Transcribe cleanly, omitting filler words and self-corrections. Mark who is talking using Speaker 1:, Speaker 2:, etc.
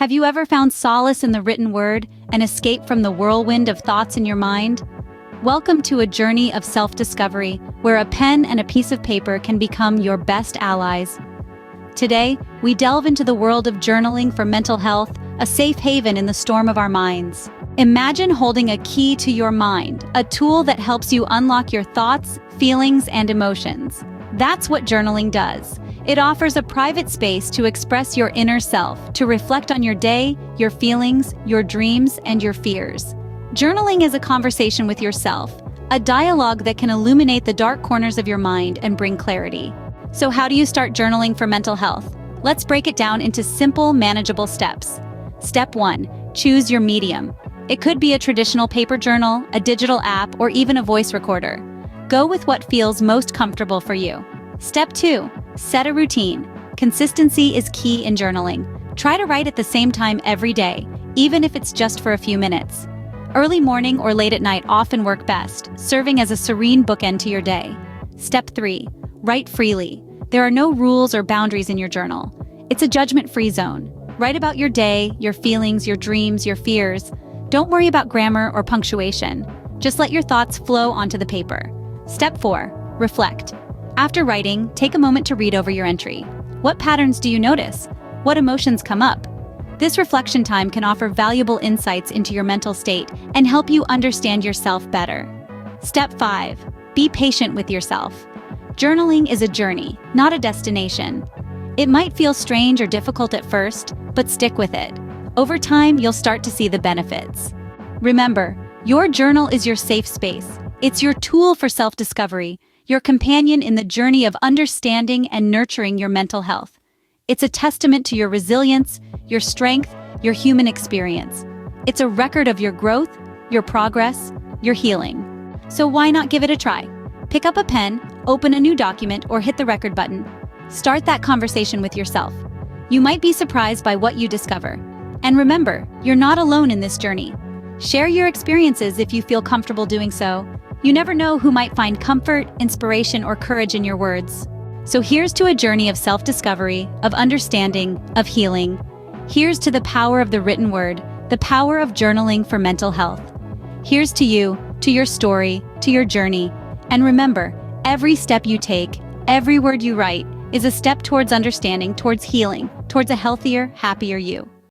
Speaker 1: Have you ever found solace in the written word and escape from the whirlwind of thoughts in your mind? Welcome to a journey of self-discovery where a pen and a piece of paper can become your best allies. Today, we delve into the world of journaling for mental health, a safe haven in the storm of our minds. Imagine holding a key to your mind, a tool that helps you unlock your thoughts, feelings, and emotions. That's what journaling does. It offers a private space to express your inner self, to reflect on your day, your feelings, your dreams, and your fears. Journaling is a conversation with yourself, a dialogue that can illuminate the dark corners of your mind and bring clarity. So how do you start journaling for mental health? Let's break it down into simple, manageable steps. Step 1. Choose your medium. It could be a traditional paper journal, a digital app, or even a voice recorder. Go with what feels most comfortable for you. Step 2. Set a routine. Consistency is key in journaling. Try to write at the same time every day, even if it's just for a few minutes. Early morning or late at night often work best, serving as a serene bookend to your day. Step 3. Write freely. There are no rules or boundaries in your journal. It's a judgment-free zone. Write about your day, your feelings, your dreams, your fears. Don't worry about grammar or punctuation. Just let your thoughts flow onto the paper. Step 4. Reflect. After writing, take a moment to read over your entry. What patterns do you notice? What emotions come up? This reflection time can offer valuable insights into your mental state and help you understand yourself better. Step 5. Be patient with yourself. Journaling is a journey, not a destination. It might feel strange or difficult at first, but stick with it. Over time, you'll start to see the benefits. Remember, your journal is your safe space. It's your tool for self-discovery, your companion in the journey of understanding and nurturing your mental health. It's a testament to your resilience, your strength, your human experience. It's a record of your growth, your progress, your healing. So why not give it a try? Pick up a pen, open a new document, or hit the record button. Start that conversation with yourself. You might be surprised by what you discover. And remember, you're not alone in this journey. Share your experiences if you feel comfortable doing so. You never know who might find comfort, inspiration, or courage in your words. So here's to a journey of self-discovery, of understanding, of healing. Here's to the power of the written word, the power of journaling for mental health. Here's to you, to your story, to your journey. And remember, every step you take, every word you write, is a step towards understanding, towards healing, towards a healthier, happier you.